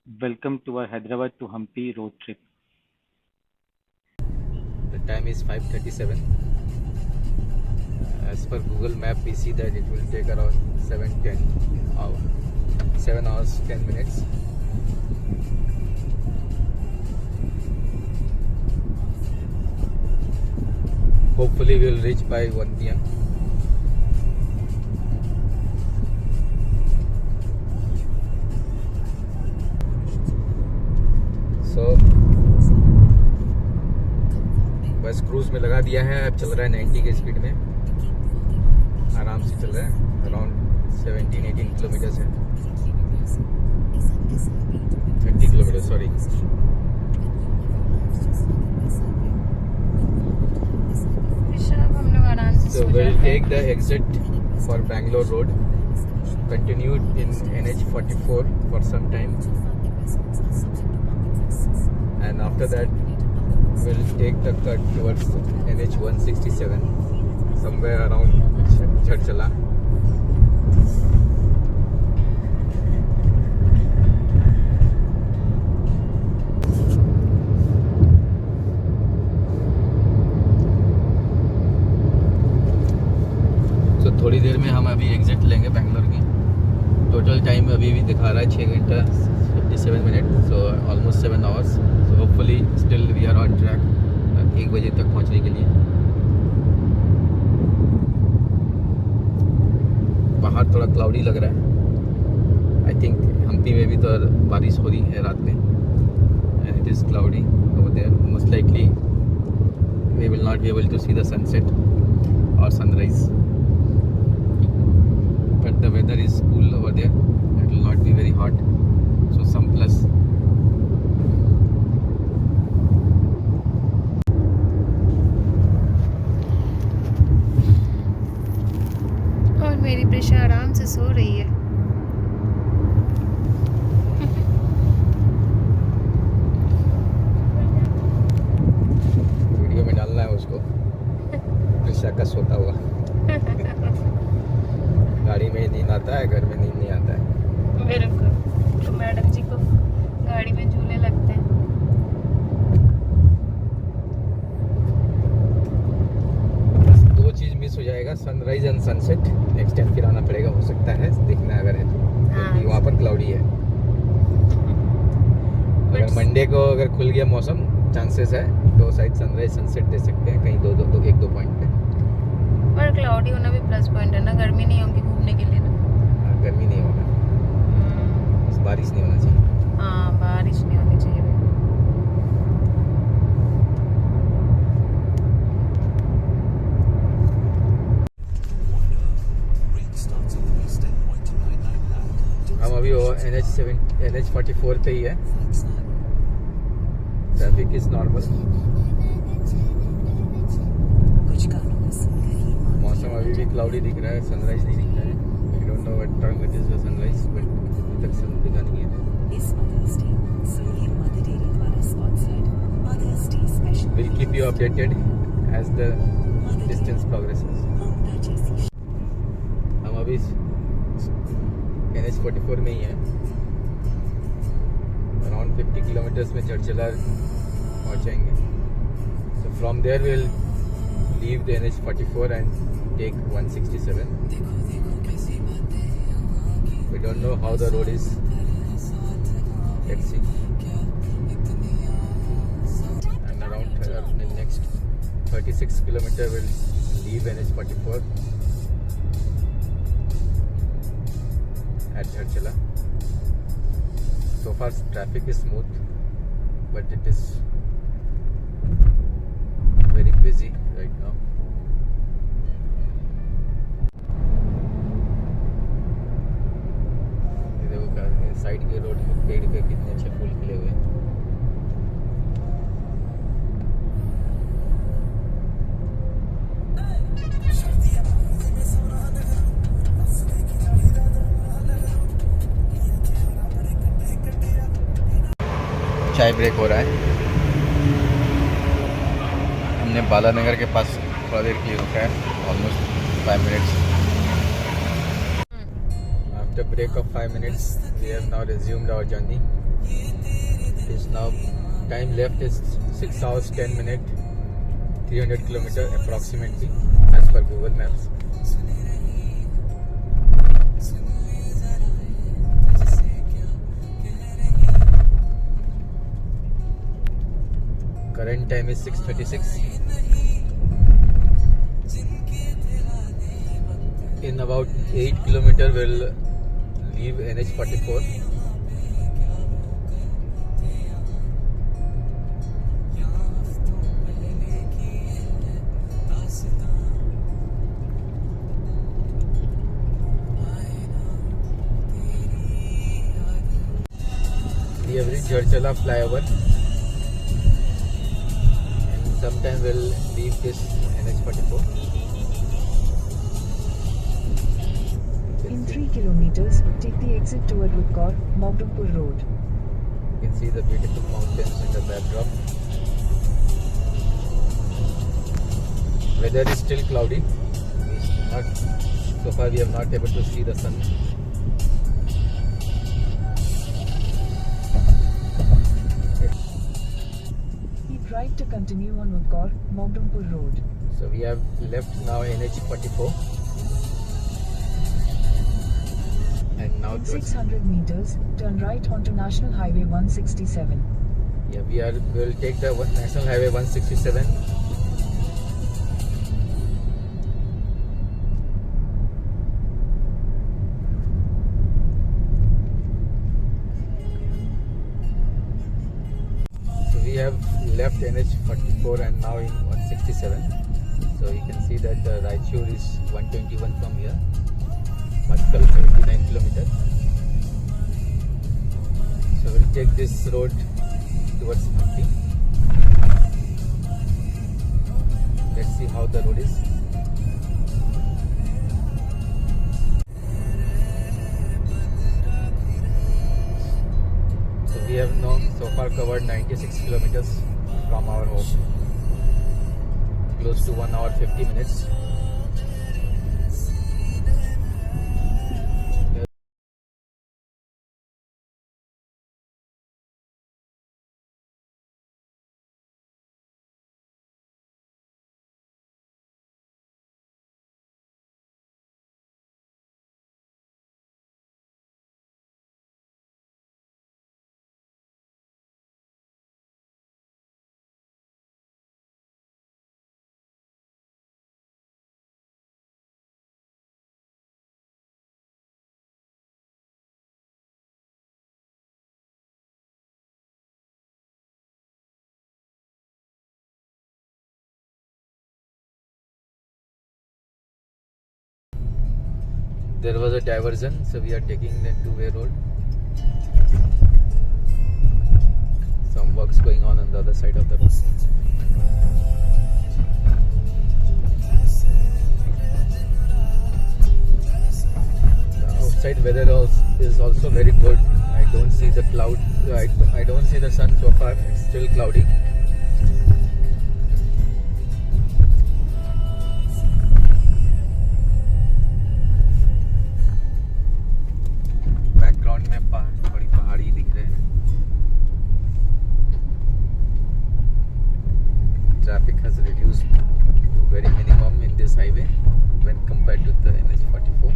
Welcome to our Hyderabad to Hampi road trip. The time is 5:37. As per Google Map, we see that it will take around 7 hours 10 minutes. Hopefully, we will reach by 1 p.m. So बस cruise में लगा दिया है, अब चल रहा है 90 के स्पीड में, आराम से चल रहा है। अराउंड 17-18 किलोमीटर है, 30 kilometre sorry. So we'll take the exit for Bangalore Road, continue in NH44 for some time, and after that we'll take the cut towards NH167 somewhere around Churchala. तो थोड़ी देर में हम अभी एग्जिट लेंगे बैंगलोर की। Total time अभी भी दिखा रहा है 6 घंटा 57 मिनट, so almost 7 hours. So hopefully still we are on track 1 बजे तक पहुंचने के लिए। बाहर थोड़ा क्लाउडी लग रहा है। आई थिंक हम्पी में भी तो बारिश हो रही है रात में, and it is cloudy over there. Most likely we will not be able to see the sunset और sunrise, but the weather is cool over there. It will not be very hot, so some plus. और मेरी प्रेशा आराम से सो रही है। Video में डालना है उसको, प्रेशा का सोता हुआ। गाड़ी में नींद आता है, घर में नींद नहीं आता है। बिल्कुल, तो मैडम जी को गाड़ी में झूले लगते हैं। बस 2 चीज़ मिस हो जाएगा, sunrise and sunset. Next time फिर आना पड़ेगा, हो सकता है, देखना अगर है तो, क्योंकि वहाँ पर क्लाउडी है। अगर मंडे को अगर खुल गया मौसम, चांसेस है तो शायद सनराइज सनसेट दे सकते हैं कहीं 1-2 पॉइंट पे। पर क्लाउडी होना भी प्लस पॉइंट है ना, गर्मी नहीं होगी घूमने के लिए ना। गर्मी नहीं होगा, बस बारिश नहीं होना चाहिए। हाँ, बारिश नहीं होनी चाहिए भाई। हम अभी वो NH44 पे ही है। Traffic is normal. मौसम अभी भी क्लाउडी दिख रहा है, सनराइज नहीं दिख रहा है। I don't know what time it is the sunrise, but अभी तक सन दिखा नहीं है। Will keep you updated as the distance progresses. हम अभी NH44 में ही है। अराउंड 50 किलोमीटर्स में चर्चला पहुंचेंगे। So from there will leave the NH44 and take 167. We don't know how the road is. Let's see. And around the next 36 kilometer we'll leave NH44 at Churchala. So far traffic is smooth, but it is very busy right now. ये देखो side के road पे पेड़ पे कितने अच्छे फूल खिले हुए हैं। चाय ब्रेक हो रहा है। हमने बालानगर के पास थोड़ा देर के लिए रुका है, almost 5 minutes. After break of 5 minutes, we have now resumed our journey. It is now, time left is 6 hours 10 minutes, 300 kilometer approximately as per Google Maps. Current time is 6:36. In about 8 kilometer we'll leave NH44. We have reached Jarchala flyover. Sometime we'll leave this NH44. In 3 kilometers, take the exit toward Rupkor, Mogdumpur Road. You can see the beautiful mountains in the backdrop. Weather is still cloudy. So far we have not able to see the sun. Keep right to continue on Rupkor, Mogdumpur Road. So we have left now NH44. And now In 600 meters, turn right onto National Highway 167. yeah, we'll take the National Highway 167. So we have left NH44 and now in 167. So you can see that Raichur is 121 from here. Matkal 79 kilometers. So we'll take this road towards Hampi. Let's see how the road is. So we have now so far covered 96 kilometers from our home. Close to 1 hour 50 minutes. There was a diversion, so we are taking the two-way road. Some works going on the other side of the road. The outside weather is also very good. I don't see the cloud. I don't see the sun so far. It's still cloudy. Background में थोड़ी पहाड़ी दिख रहे हैं. Traffic has reduced to very minimum in this highway when compared to the NH44.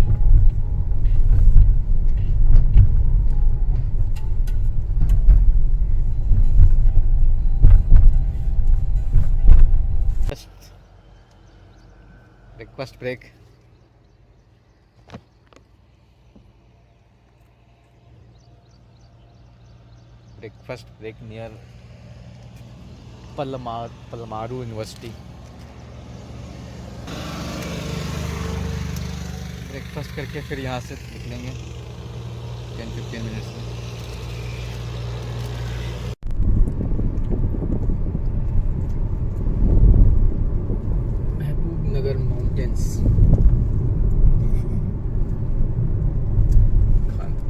Breakfast break. Breakfast break near Palamaru University. Breakfast करके फिर यहाँ से निकलेंगे 10-15 मिनट्स में. महबूब नगर माउंटेन्स.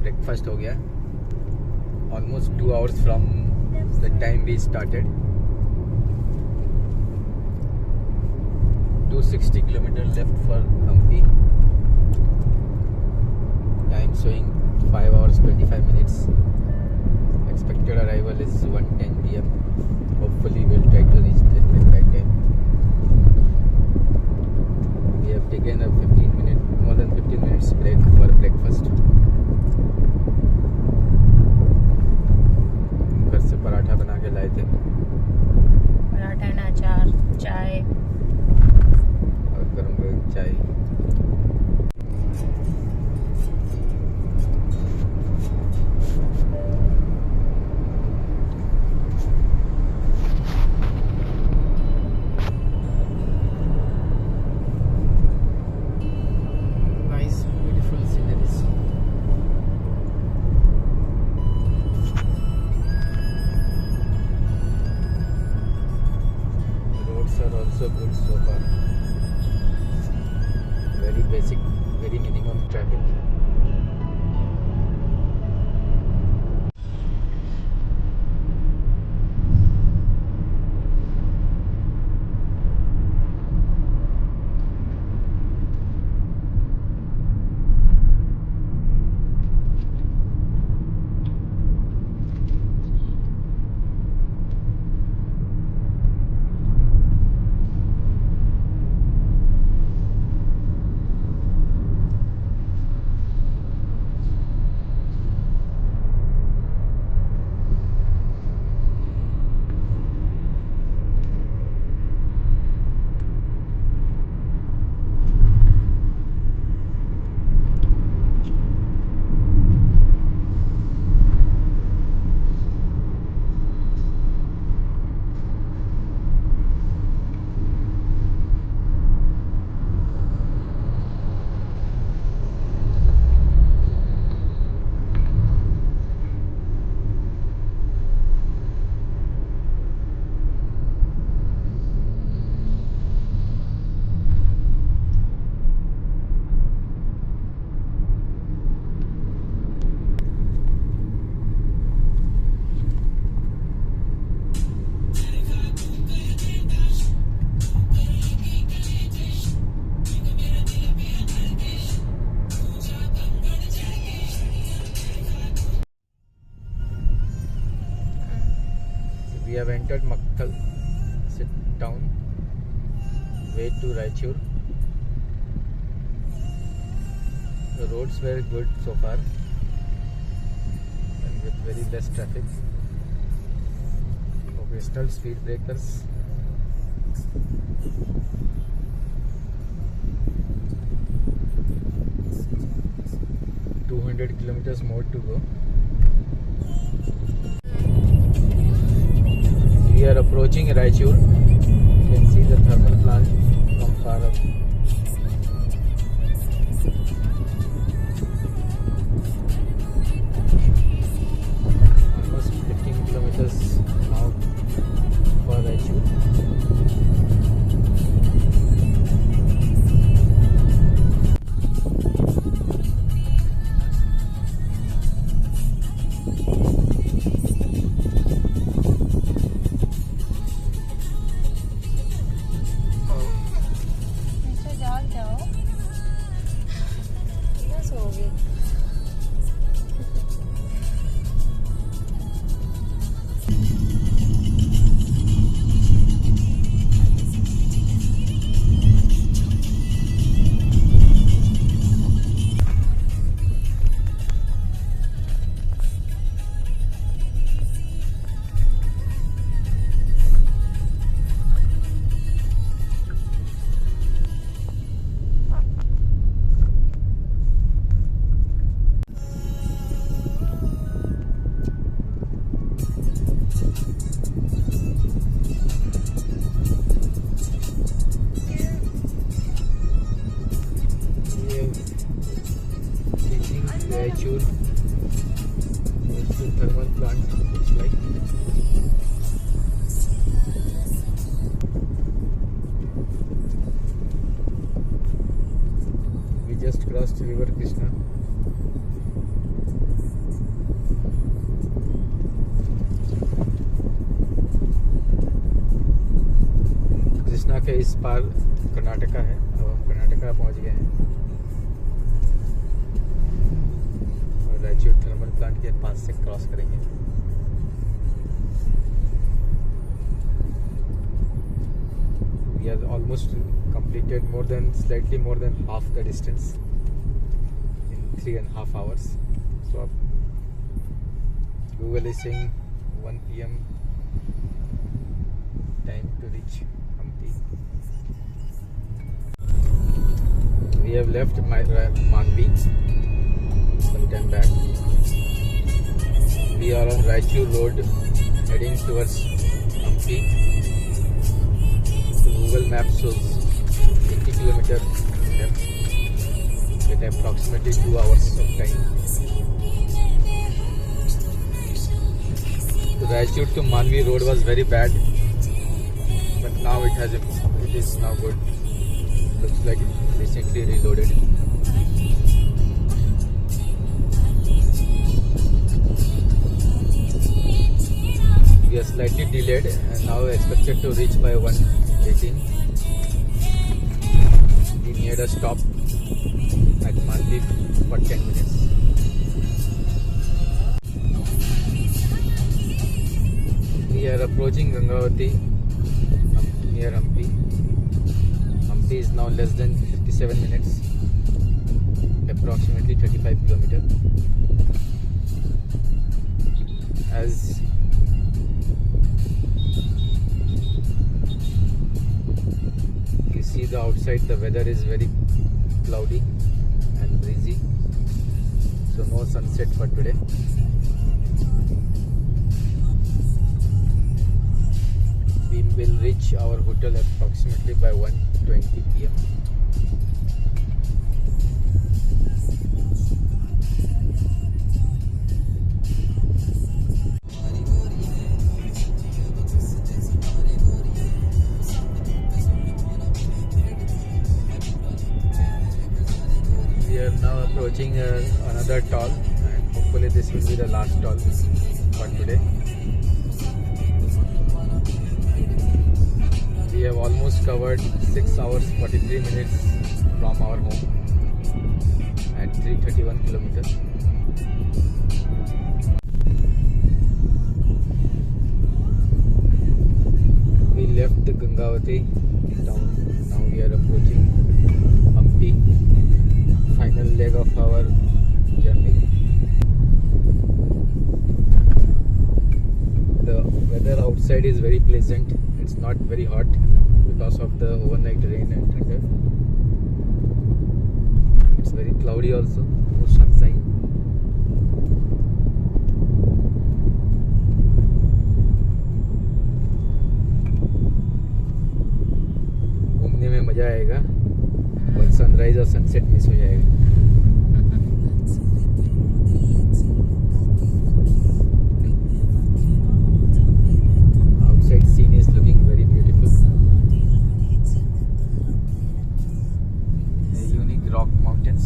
ब्रेकफास्ट हो गया. Almost 2 hours from the time we started. 260 kilometers left for Hampi. Time showing 5 hours 25 minutes. expected arrival is 1:10 p.m. Hopefully we'll try to reach that at that time. We have taken a more than 15 minutes break for breakfast. घर से पराठा बना के लाए थे पराठा ना अचार चाय और गरम चाय. Nice, beautiful sceneries. Roads are also good so far. Very basic, very minimum traffic. We have entered Makkal town, way to Raichur. The roads were good so far and with very less traffic. Occasional speed breakers. Kilometers more to go. We are approaching Raichur. You can see the thermal plant from far up. Almost 15 kilometers now for Raichur. Raichur. It's the thermal plant. It's like we just crossed River Krishna. Krishna के इस पार कर्नाटका है. अब हम कर्नाटका पहुंच गए हैं और Raichur thermal plant के पास से क्रॉस करेंगे. have almost completed slightly more than half the distance in 3.5 hours. So Google is saying 1 p.m. time to reach Hampi. We have left Manvi some time back. We are on Raichur Road heading towards Hampi. The Google Maps shows 80 km left with approximately 2 hours of time. The Raichur to Manvi road was very bad, but now it is now good. Looks like it recently reloaded. We are slightly delayed and now expected to reach by 1:18. We made a stop at Manvi for 10 minutes. We are approaching Gangavati near Hampi. Hampi is now less than 57 minutes, approximately 35 km. As you see the outside, the weather is very cloudy and breezy, so no sunset for today. We will reach our hotel approximately by 1:20 p.m. We are now approaching another toll, and hopefully this will be the last toll for today. We have almost covered 6 hours 43 minutes from our home at 331 kilometers. We left the Gangavati town. Now we are approaching Hampi, final leg of our journey. The weather outside is very pleasant. It's not very hot because of the overnight rain and thunder. It's very cloudy also, no sunshine. घूमने में मजा आएगा, but sunrise और sunset miss हो जाएगा. Outside scene is looking very beautiful. Unique rock mountains.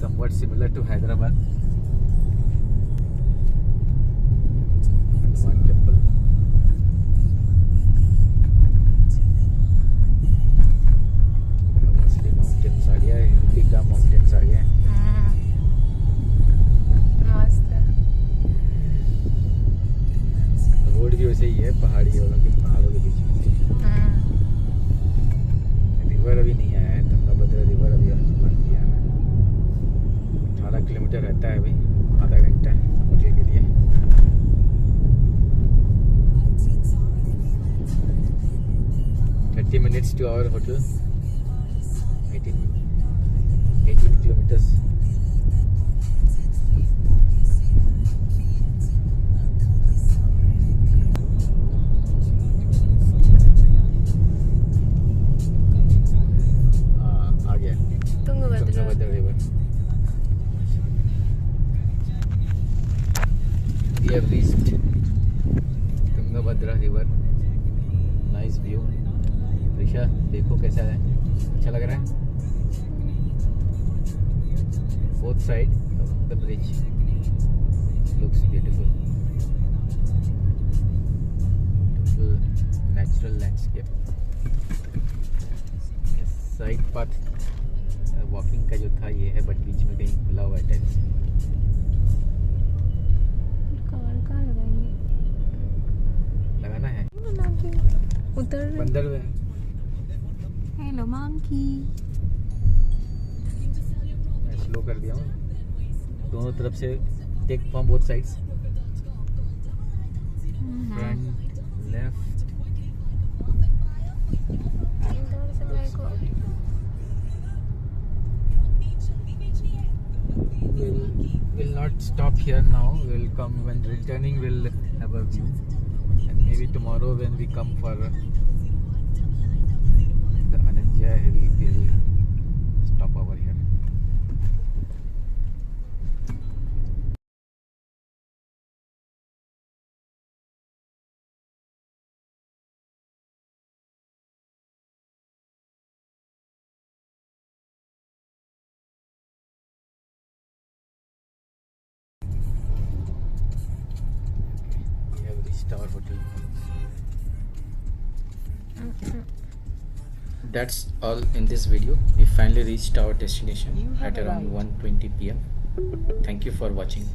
Somewhat similar to Hyderabad. Hanuman temple. Mostly mountains आ गया है, Hampi का mountains आ गया है. रोड भी वैसे ही है, पहाड़ों के बीच में. रिवर अभी नहीं आया है, तुंगभद्रा रिवर अभी बंद किया है. 18 किलोमीटर रहता है अभी, आधा घंटा होटल के लिए. minutes to our hotel. 18 kilometers. आ गया Tungabhadra river. We have reached Tungabhadra river. Nice view. Risha देखो कैसा है, अच्छा लग रहा है. Both side of the bridge looks beautiful. Natural landscape. Side path walking का जो था ये है, बट बीच में कहीं खुला हुआ है टेरेस. कार का अंदर हेलो मंकी। मैं स्लो कर दिया हूँ, दोनों तरफ से take from both sides, front left. इधर से मेरे को We'll not stop here now. We'll come when returning. We'll have a view, and maybe tomorrow when we come for the Ananya Hill, we'll stop over here. We have reached our hotel. That's all in this video. We finally reached our destination You have at around arrived. 1:20 p.m. Thank you for watching.